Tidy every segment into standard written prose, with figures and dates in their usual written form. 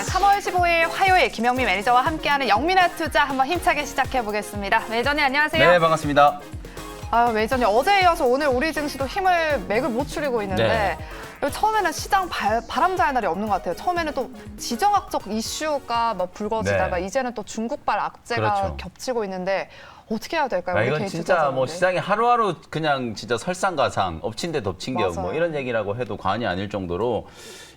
네, 3월 15일 화요일 김영미 매니저와 함께하는 영민한 투자 한번 힘차게 시작해 보겠습니다. 매니저님 안녕하세요. 네, 반갑습니다. 매니저님 어제에 이어서 오늘 우리 증시도 힘을 맥을 못 추리고 있는데 처음에는 시장 바람잡이 날이 없는 것 같아요. 처음에는 또 지정학적 이슈가 막 불거지다가 이제는 또 중국발 악재가 겹치고 있는데 어떻게 해야 될까요? 이건 진짜 뭐 시장이 하루하루 그냥 진짜 설상가상, 엎친 데 덮친 격 뭐 이런 얘기라고 해도 과언이 아닐 정도로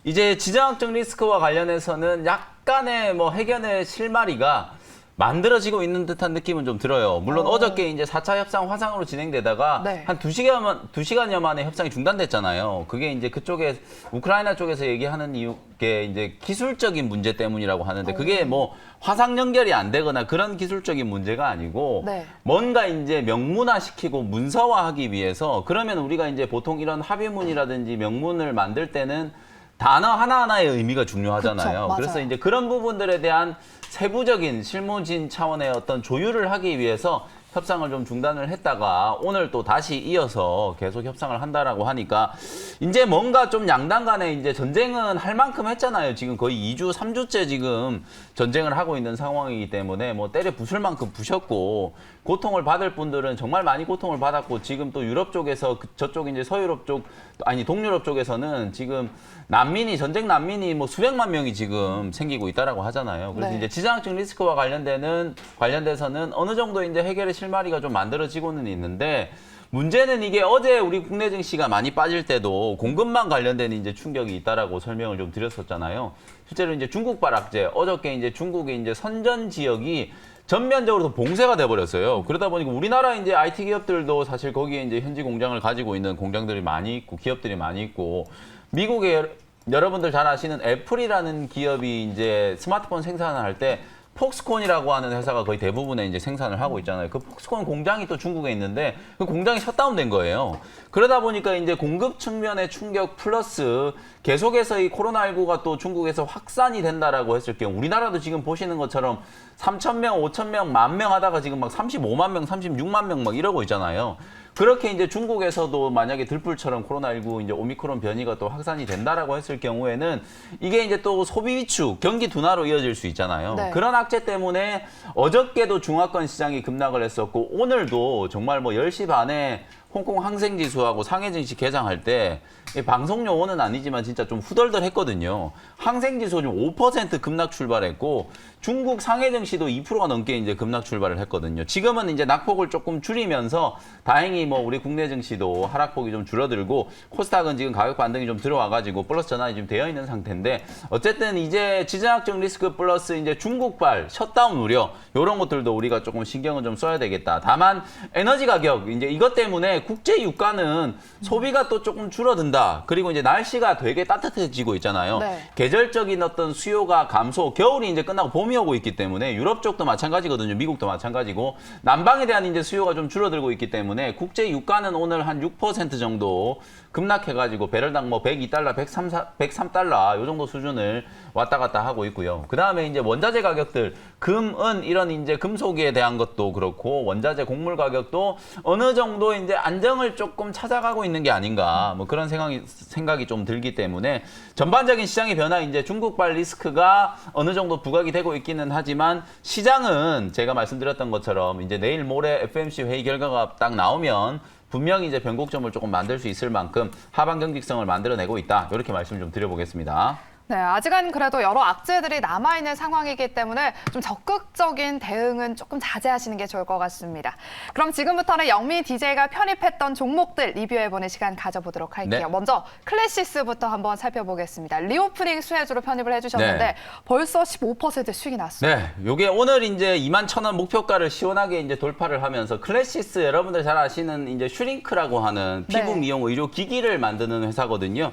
이제 지정학적 리스크와 관련해서는 약간의 뭐 해견의 실마리가 만들어지고 있는 듯한 느낌은 좀 들어요. 물론 어저께 이제 4차 협상 화상으로 진행되다가 한 2시간여 만에 협상이 중단됐잖아요. 그게 이제 그쪽에 우크라이나 쪽에서 얘기하는 이유게 이제 기술적인 문제 때문이라고 하는데 그게 뭐 화상 연결이 안 되거나 그런 기술적인 문제가 아니고 뭔가 이제 명문화시키고 문서화하기 위해서 그러면 우리가 이제 보통 이런 합의문이라든지 명문을 만들 때는 단어 하나하나의 의미가 중요하잖아요. 그쵸, 그래서 이제 그런 부분들에 대한 세부적인 실무진 차원의 어떤 조율을 하기 위해서 협상을 좀 중단을 했다가 오늘 또 다시 이어서 계속 협상을 한다라고 하니까 이제 뭔가 좀 양당 간에 이제 전쟁은 할 만큼 했잖아요. 지금 거의 2주, 3주째 지금 전쟁을 하고 있는 상황이기 때문에 뭐 때려 부술 만큼 부셨고 고통을 받을 분들은 정말 많이 고통을 받았고 지금 또 유럽 쪽에서 저쪽 이제 서유럽 쪽 아니 동유럽 쪽에서는 지금 난민이 전쟁 난민이 뭐 수백만 명이 지금 생기고 있다라고 하잖아요. 그래서 이제 지정학적 리스크와 관련돼서는 어느 정도 이제 해결의 실마리가 좀 만들어지고는 있는데 문제는 이게 어제 우리 국내 증시가 많이 빠질 때도 공급망 관련된 이제 충격이 있다라고 설명을 좀 드렸었잖아요. 실제로 이제 중국발 악재 어저께 이제 중국의 이제 선전 지역이 전면적으로 봉쇄가 돼버렸어요. 그러다 보니까 우리나라 이제 IT 기업들도 사실 거기에 이제 현지 공장을 가지고 있는 공장들이 많이 있고 기업들이 많이 있고 미국에 여러분들 잘 아시는 애플이라는 기업이 이제 스마트폰 생산을 할 때 폭스콘이라고 하는 회사가 거의 대부분의 이제 생산을 하고 있잖아요. 그 폭스콘 공장이 또 중국에 있는데 그 공장이 셧다운된 거예요. 그러다 보니까 이제 공급 측면의 충격 플러스 계속해서 이 코로나19가 또 중국에서 확산이 된다라고 했을 경우 우리나라도 지금 보시는 것처럼 3,000명, 5,000명, 10,000명 하다가 지금 막 35만 명, 36만 명 막 이러고 있잖아요. 그렇게 이제 중국에서도 만약에 들불처럼 코로나19 이제 오미크론 변이가 또 확산이 된다라고 했을 경우에는 이게 이제 또 소비 위축, 경기 둔화로 이어질 수 있잖아요. 그런 악재 때문에 어저께도 중화권 시장이 급락을 했었고 오늘도 정말 뭐 10시 반에 홍콩 항생지수하고 상해증시 개장할 때 방송 용어는 아니지만 진짜 좀 후덜덜했거든요. 항생지수 좀 5% 급락 출발했고 중국 상해증시도 2%가 넘게 이제 급락 출발을 했거든요. 지금은 이제 낙폭을 조금 줄이면서 다행히 뭐 우리 국내 증시도 하락폭이 좀 줄어들고 코스닥은 지금 가격 반등이 좀 들어와가지고 플러스 전환이 좀 되어 있는 상태인데 어쨌든 이제 지정학적 리스크 플러스 이제 중국발 셧다운 우려 이런 것들도 우리가 조금 신경을 좀 써야 되겠다. 다만 에너지 가격 이제 이것 때문에 국제 유가는 소비가 또 조금 줄어든다. 그리고 이제 날씨가 되게 따뜻해지고 있잖아요. 계절적인 어떤 수요가 감소, 겨울이 이제 끝나고 봄이 오고 있기 때문에 유럽 쪽도 마찬가지거든요. 미국도 마찬가지고 남방에 대한 이제 수요가 좀 줄어들고 있기 때문에 국제 유가는 오늘 한 6% 정도 급락해가지고 배럴당 뭐 102달러, 103달러 요 정도 수준을 왔다 갔다 하고 있고요. 그 다음에 이제 원자재 가격들, 금, 은 이런 이제 금속에 대한 것도 그렇고 원자재 곡물 가격도 어느 정도 이제 안정을 조금 찾아가고 있는 게 아닌가 뭐 그런 생각이 좀 들기 때문에 전반적인 시장의 변화 이제 중국발 리스크가 어느 정도 부각이 되고 있기는 하지만 시장은 제가 말씀드렸던 것처럼 이제 내일 모레 FOMC 회의 결과가 딱 나오면 분명히 이제 변곡점을 조금 만들 수 있을 만큼 하방 경직성을 만들어내고 있다. 이렇게 말씀 좀 드려보겠습니다. 네, 아직은 그래도 여러 악재들이 남아있는 상황이기 때문에 좀 적극적인 대응은 조금 자제하시는 게 좋을 것 같습니다. 그럼 지금부터는 영미 DJ가 편입했던 종목들 리뷰해보는 시간 가져보도록 할게요. 먼저 클래시스부터 한번 살펴보겠습니다. 리오프닝 수혜주로 편입을 해주셨는데 벌써 15% 수익이 났어요. 네, 요게 오늘 이제 21,000원 목표가를 시원하게 이제 돌파를 하면서 클래시스 여러분들 잘 아시는 이제 슈링크라고 하는 피부 미용 의료 기기를 만드는 회사거든요.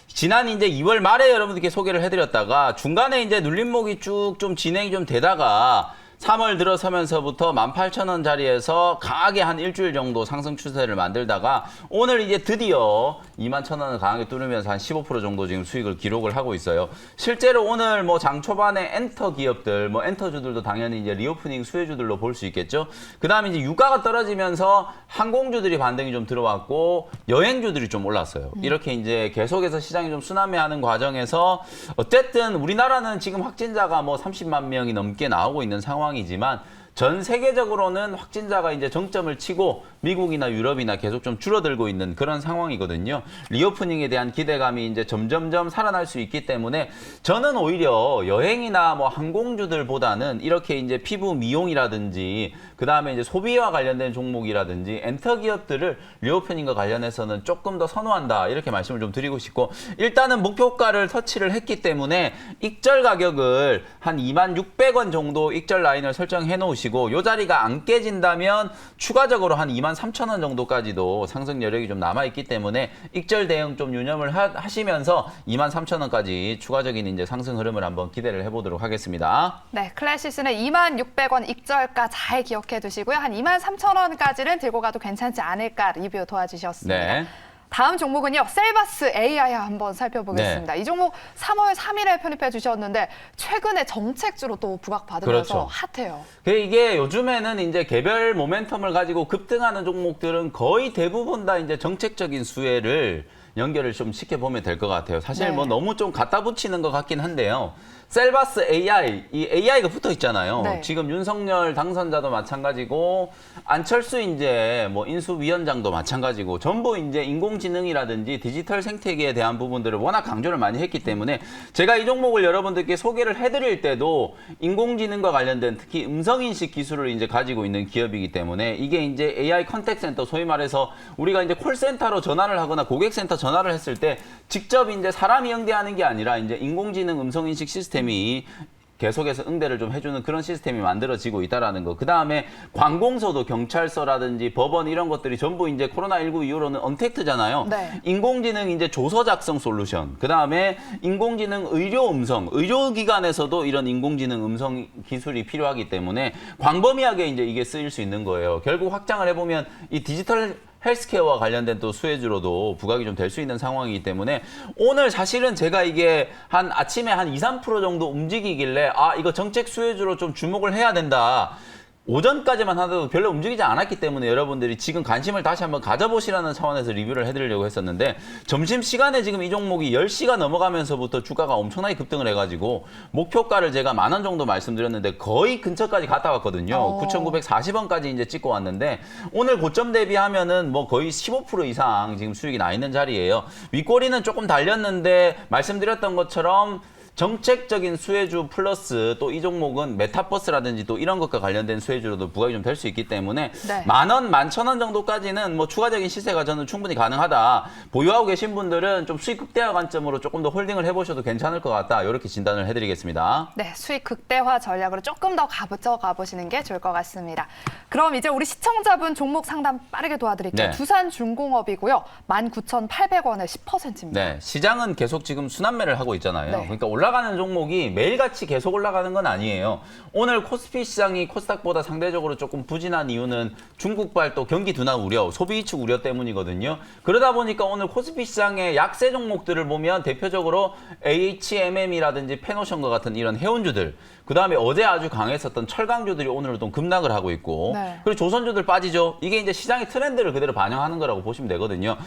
지난 이제 2월 말에 여러분들께 소개를 해드렸다가 중간에 이제 눌림목이 쭉 좀 진행이 좀 되다가 3월 들어서면서부터 18,000원 자리에서 강하게 한 일주일 정도 상승 추세를 만들다가 오늘 이제 드디어 21,000원을 강하게 뚫으면서 한 15% 정도 지금 수익을 기록을 하고 있어요. 실제로 오늘 뭐 장 초반에 엔터 기업들, 뭐 엔터주들도 당연히 이제 리오프닝 수혜주들로 볼 수 있겠죠. 그다음에 이제 유가가 떨어지면서 항공주들이 반등이 좀 들어왔고 여행주들이 좀 올랐어요. 이렇게 이제 계속해서 시장이 좀 순환매하는 과정에서 어쨌든 우리나라는 지금 확진자가 뭐 30만 명이 넘게 나오고 있는 상황이지만 전 세계적으로는 확진자가 이제 정점을 치고 미국이나 유럽이나 계속 좀 줄어들고 있는 그런 상황이거든요. 리오프닝에 대한 기대감이 이제 점점점 살아날 수 있기 때문에 저는 오히려 여행이나 뭐 항공주들보다는 이렇게 이제 피부 미용이라든지 그다음에 이제 소비와 관련된 종목이라든지 엔터 기업들을 리오프닝과 관련해서는 조금 더 선호한다. 이렇게 말씀을 좀 드리고 싶고 일단은 목표가를 터치를 했기 때문에 익절 가격을 한 26,600원 정도 익절 라인을 설정해 놓으시고 이 자리가 안 깨진다면 추가적으로 한 23,000원 정도까지도 상승 여력이 좀 남아있기 때문에 익절 대응 좀 유념을 하시면서 23,000원까지 추가적인 이제 상승 흐름을 한번 기대를 해보도록 하겠습니다. 네, 클래시스는 26,600원 익절가 잘 기억해 두시고요. 한 23,000원까지는 들고 가도 괜찮지 않을까 리뷰 도와주셨습니다. 네. 다음 종목은요. 셀바스 AI 한번 살펴보겠습니다. 네. 이 종목 3월 3일에 편입해 주셨는데 최근에 정책주로 또 부각받으면서 그렇죠. 핫해요. 이게 요즘에는 이제 개별 모멘텀을 가지고 급등하는 종목들은 거의 대부분 다 이제 정책적인 수혜를 연결을 좀 시켜보면 될 것 같아요. 사실 네. 뭐 너무 좀 갖다 붙이는 것 같긴 한데요. 셀바스 AI, 이 AI가 붙어 있잖아요. 네. 지금 윤석열 당선자도 마찬가지고 안철수 이제 뭐 인수위원장도 마찬가지고 전부 이제 인공지능이라든지 디지털 생태계에 대한 부분들을 워낙 강조를 많이 했기 때문에 제가 이 종목을 여러분들께 소개를 해드릴 때도 인공지능과 관련된 특히 음성인식 기술을 이제 가지고 있는 기업이기 때문에 이게 이제 AI 컨택센터 소위 말해서 우리가 이제 콜센터로 전화를 하거나 고객센터 전화를 했을 때 직접 이제 사람이 응대하는 게 아니라 이제 인공지능 음성인식 시스템이 계속해서 응대를 좀 해주는 그런 시스템이 만들어지고 있다라는 거. 그 다음에 관공서도 경찰서라든지 법원 이런 것들이 전부 이제 코로나19 이후로는 언택트잖아요. 네. 인공지능 이제 조서 작성 솔루션. 그 다음에 인공지능 의료 음성. 의료기관에서도 이런 인공지능 음성 기술이 필요하기 때문에 광범위하게 이제 이게 쓰일 수 있는 거예요. 결국 확장을 해보면 이 디지털 헬스케어와 관련된 또 수혜주로도 부각이 좀 될 수 있는 상황이기 때문에 오늘 사실은 제가 이게 한 아침에 한 2, 3% 정도 움직이길래 아, 이거 정책 수혜주로 좀 주목을 해야 된다. 오전까지만 하더라도 별로 움직이지 않았기 때문에 여러분들이 지금 관심을 다시 한번 가져보시라는 차원에서 리뷰를 해드리려고 했었는데 점심시간에 지금 이 종목이 10시가 넘어가면서부터 주가가 엄청나게 급등을 해가지고 목표가를 제가 10,000원 정도 말씀드렸는데 거의 근처까지 갔다 왔거든요. 9,940원까지 이제 찍고 왔는데 오늘 고점 대비하면은 뭐 거의 15% 이상 지금 수익이 나 있는 자리예요. 윗꼬리는 조금 달렸는데 말씀드렸던 것처럼 정책적인 수혜주 플러스 또 이 종목은 메타버스라든지 또 이런 것과 관련된 수혜주로도 부각이 좀 될 수 있기 때문에 네. 10,000원, 11,000원 정도까지는 뭐 추가적인 시세가 저는 충분히 가능하다. 보유하고 계신 분들은 좀 수익 극대화 관점으로 조금 더 홀딩을 해보셔도 괜찮을 것 같다. 이렇게 진단을 해드리겠습니다. 네, 수익 극대화 전략으로 조금 더 가보시는 게 좋을 것 같습니다. 그럼 이제 우리 시청자분 종목 상담 빠르게 도와드릴게요. 네. 두산중공업이고요. 19,800원에 10%입니다. 네, 시장은 계속 지금 순환매를 하고 있잖아요. 네. 그러니까 올라가는 종목이 매일같이 계속 올라가는 건 아니에요. 오늘 코스피 시장이 코스닥보다 상대적으로 조금 부진한 이유는 중국발 또 경기 둔화 우려, 소비 위축 우려 때문이거든요. 그러다 보니까 오늘 코스피 시장의 약세 종목들을 보면 대표적으로 HMM이라든지 페노션과 같은 이런 해운주들, 그 다음에 어제 아주 강했었던 철강주들이 오늘은 또 급락을 하고 있고, 네. 그리고 조선주들 빠지죠. 이게 이제 시장의 트렌드를 그대로 반영하는 거라고 보시면 되거든요.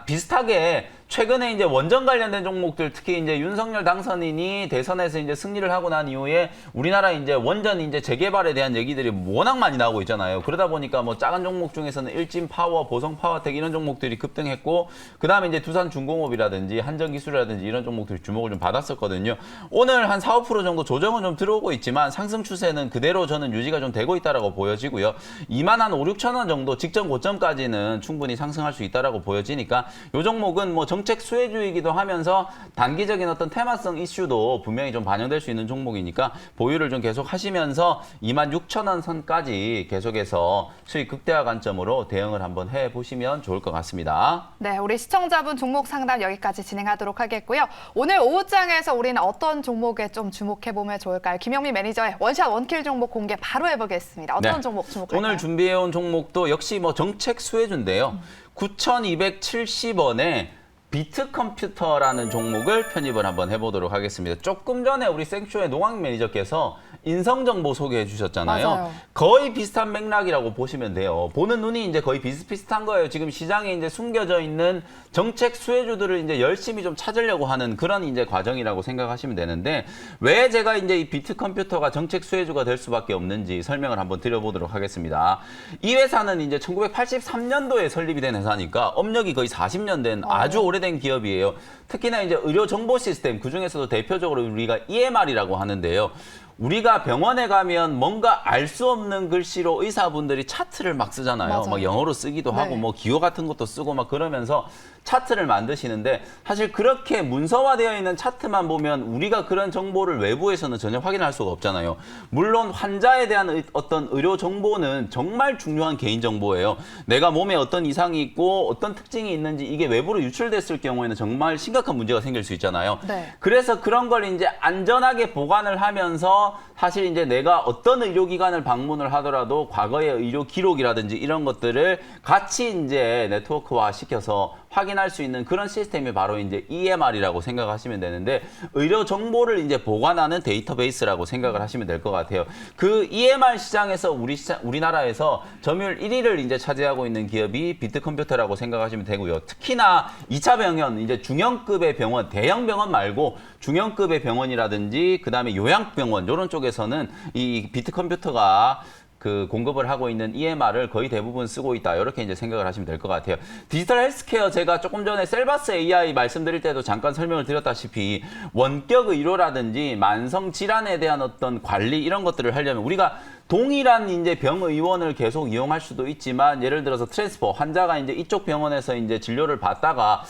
비슷하게 최근에 이제 원전 관련된 종목들, 특히 이제 윤석열 당선인이 대선에서 이제 승리를 하고 난 이후에 우리나라 이제 원전 이제 재개발에 대한 얘기들이 워낙 많이 나오고 있잖아요. 그러다 보니까 뭐 작은 종목 중에서는 일진파워, 보성파워텍 이런 종목들이 급등했고, 그 다음에 이제 두산중공업이라든지 한전기술이라든지 이런 종목들이 주목을 좀 받았었거든요. 오늘 한 4, 5% 정도 조정은 좀 들어오고 있지만 상승 추세는 그대로 저는 유지가 좀 되고 있다라고 보여지고요. 2만 5, 6천 원 정도 직전 고점까지는 충분히 상승할 수 있다라고 보여지니까 이 종목은 뭐 정책 수혜주이기도 하면서 단기적인 어떤 테마성 이슈도 분명히 좀 반영될 수 있는 종목이니까 보유를 좀 계속 하시면서 26,000원 선까지 계속해서 수익 극대화 관점으로 대응을 한번 해보시면 좋을 것 같습니다. 네, 우리 시청자분 종목 상담 여기까지 진행하도록 하겠고요. 오늘 오후장에서 우리는 어떤 종목에 좀 주목해보면 좋을까요? 김영민 매니저의 원샷 원킬 종목 공개 바로 해보겠습니다. 어떤 네. 종목 주목할까요? 오늘 준비해온 종목도 역시 뭐 정책 수혜주인데요. 9,270원에 비트컴퓨터라는 종목을 편입을 한번 해보도록 하겠습니다. 조금 전에 우리 생쇼의 노광 매니저께서 인성정보 소개해 주셨잖아요. 맞아요. 거의 비슷한 맥락이라고 보시면 돼요. 보는 눈이 이제 거의 비슷비슷한 거예요. 지금 시장에 이제 숨겨져 있는 정책 수혜주들을 이제 열심히 좀 찾으려고 하는 그런 이제 과정이라고 생각하시면 되는데, 왜 제가 이제 이 비트컴퓨터가 정책 수혜주가 될 수밖에 없는지 설명을 한번 드려보도록 하겠습니다. 이 회사는 이제 1983년도에 설립이 된 회사니까 업력이 거의 40년 된 아주 오래된 기업이에요. 특히나 이제 의료 정보 시스템, 그 중에서도 대표적으로 우리가 EMR이라고 하는데요. 우리가 병원에 가면 뭔가 알 수 없는 글씨로 의사분들이 차트를 막 쓰잖아요. 맞아요. 막 영어로 쓰기도 하고 네. 뭐 기호 같은 것도 쓰고 막 그러면서 차트를 만드시는데, 사실 그렇게 문서화되어 있는 차트만 보면 우리가 그런 정보를 외부에서는 전혀 확인할 수가 없잖아요. 물론 환자에 대한 어떤 의료 정보는 정말 중요한 개인 정보예요. 내가 몸에 어떤 이상이 있고 어떤 특징이 있는지 이게 외부로 유출됐을 경우에는 정말 심각한 문제가 생길 수 있잖아요. 네. 그래서 그런 걸 이제 안전하게 보관을 하면서, 사실 이제 내가 어떤 의료기관을 방문을 하더라도 과거의 의료 기록이라든지 이런 것들을 같이 이제 네트워크화 시켜서 확인할 수 있는 그런 시스템이 바로 이제 EMR이라고 생각하시면 되는데, 의료 정보를 이제 보관하는 데이터베이스라고 생각을 하시면 될 것 같아요. 그 EMR 시장에서 우리나라에서 점유율 1위를 이제 차지하고 있는 기업이 비트컴퓨터라고 생각하시면 되고요. 특히나 2차 병원, 이제 중형급의 병원, 대형 병원 말고 중형급의 병원이라든지 그다음에 요양병원 이런 쪽에서는 이 비트컴퓨터가 그 공급을 하고 있는 EMR을 거의 대부분 쓰고 있다. 이렇게 이제 생각을 하시면 될 것 같아요. 디지털 헬스케어, 제가 조금 전에 셀바스 AI 말씀드릴 때도 잠깐 설명을 드렸다시피 원격 의료라든지 만성 질환에 대한 어떤 관리 이런 것들을 하려면 우리가 동일한 이제 병의원을 계속 이용할 수도 있지만, 예를 들어서 트랜스퍼, 환자가 이제 이쪽 병원에서 이제 진료를 받다가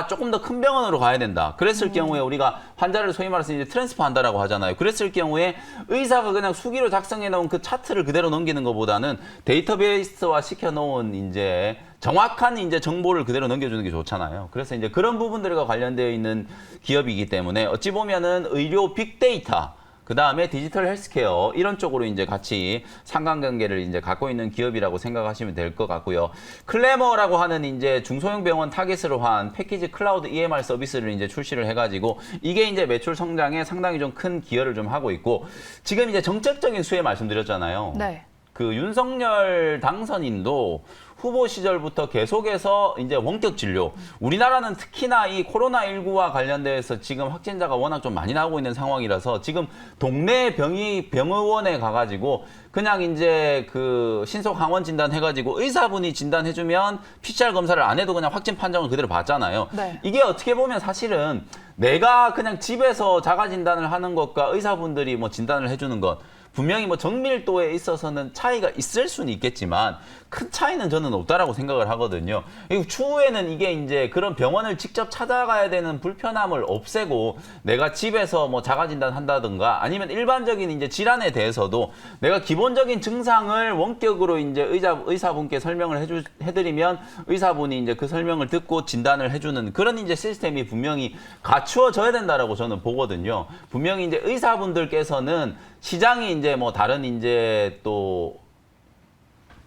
조금 더 큰 병원으로 가야 된다. 그랬을 경우에 우리가 환자를 소위 말해서 이제 트랜스퍼 한다라고 하잖아요. 그랬을 경우에 의사가 그냥 수기로 작성해 놓은 그 차트를 그대로 넘기는 것보다는 데이터베이스화 시켜 놓은 이제 정확한 이제 정보를 그대로 넘겨주는 게 좋잖아요. 그래서 이제 그런 부분들과 관련되어 있는 기업이기 때문에 어찌 보면은 의료 빅데이터, 그 다음에 디지털 헬스케어 이런 쪽으로 이제 같이 상관관계를 이제 갖고 있는 기업이라고 생각하시면 될 것 같고요. 클레머라고 하는 이제 중소형 병원 타깃으로 한 패키지 클라우드 EMR 서비스를 이제 출시를 해가지고 이게 이제 매출 성장에 상당히 좀 큰 기여를 좀 하고 있고, 지금 이제 정책적인 수혜 말씀드렸잖아요. 네. 그 윤석열 당선인도 후보 시절부터 계속해서 이제 원격 진료, 우리나라는 특히나 이 코로나19와 관련돼서 지금 확진자가 워낙 좀 많이 나오고 있는 상황이라서 지금 동네 병의원에 가가지고 그냥 이제 그 신속 항원 진단 해가지고 의사분이 진단해주면 PCR 검사를 안 해도 그냥 확진 판정을 그대로 받잖아요. 네. 이게 어떻게 보면 사실은 내가 그냥 집에서 자가 진단을 하는 것과 의사분들이 뭐 진단을 해주는 것, 분명히 뭐 정밀도에 있어서는 차이가 있을 수는 있겠지만 큰 차이는 저는 없다라고 생각을 하거든요. 그리고 추후에는 이게 이제 그런 병원을 직접 찾아가야 되는 불편함을 없애고 내가 집에서 뭐 자가진단 한다든가 아니면 일반적인 이제 질환에 대해서도 내가 기본적인 증상을 원격으로 이제 의사분께 설명을 해드리면 의사분이 이제 그 설명을 듣고 진단을 해주는 그런 이제 시스템이 분명히 갖추어져야 된다라고 저는 보거든요. 분명히 이제 의사분들께서는 시장이 이제 뭐 다른 이제 또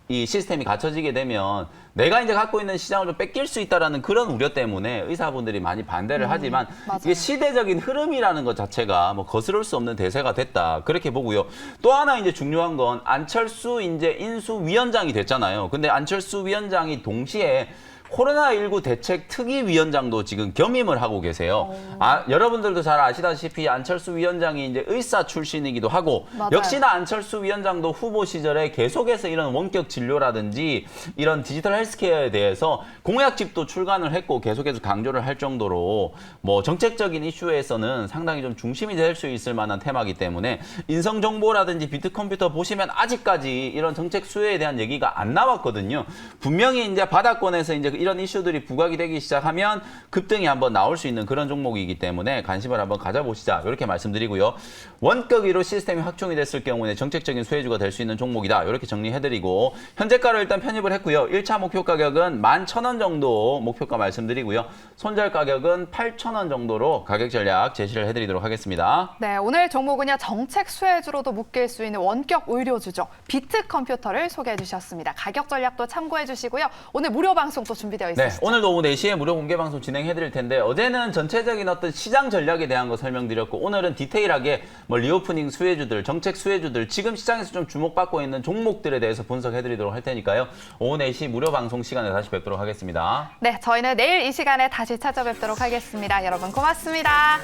이 시스템이 갖춰지게 되면 내가 이제 갖고 있는 시장을 좀 뺏길 수 있다라는 그런 우려 때문에 의사분들이 많이 반대를 하지만 맞아요. 이게 시대적인 흐름이라는 것 자체가 뭐 거스를 수 없는 대세가 됐다. 그렇게 보고요. 또 하나 이제 중요한 건 안철수 이제 인수위원장이 됐잖아요. 근데 안철수 위원장이 동시에 코로나19 대책 특위위원장도 지금 겸임을 하고 계세요. 여러분들도 잘 아시다시피 안철수 위원장이 이제 의사 출신이기도 하고 맞아요. 역시나 안철수 위원장도 후보 시절에 계속해서 이런 원격 진료라든지 이런 디지털 헬스케어에 대해서 공약집도 출간을 했고 계속해서 강조를 할 정도로 뭐 정책적인 이슈에서는 상당히 좀 중심이 될 수 있을 만한 테마이기 때문에 인성정보라든지 비트컴퓨터 보시면 아직까지 이런 정책 수혜에 대한 얘기가 안 나왔거든요. 분명히 이제 바닥권에서 이제 이런 이슈들이 부각이 되기 시작하면 급등이 한번 나올 수 있는 그런 종목이기 때문에 관심을 한번 가져보시자 이렇게 말씀드리고요. 원격 의료 시스템이 확충이 됐을 경우에 정책적인 수혜주가 될 수 있는 종목이다 이렇게 정리해드리고 현재가로 일단 편입을 했고요. 1차 목표 가격은 11,000원 정도 목표가 말씀드리고요. 손절 가격은 8,000원 정도로 가격 전략 제시를 해드리도록 하겠습니다. 네, 오늘 종목은요 정책 수혜주로도 묶일 수 있는 원격 의료주죠. 비트컴퓨터를 소개해 주셨습니다. 가격 전략도 참고해 주시고요. 오늘 무료 방송 또 준비 준비되어 네, 있으시죠? 오늘도 오후 4시에 무료 공개 방송 진행해드릴 텐데 어제는 전체적인 어떤 시장 전략에 대한 거 설명드렸고 오늘은 디테일하게 뭐 리오프닝 수혜주들, 정책 수혜주들, 지금 시장에서 좀 주목받고 있는 종목들에 대해서 분석해드리도록 할 테니까요. 오후 4시 무료 방송 시간에 다시 뵙도록 하겠습니다. 네, 저희는 내일 이 시간에 다시 찾아뵙도록 하겠습니다. 여러분 고맙습니다.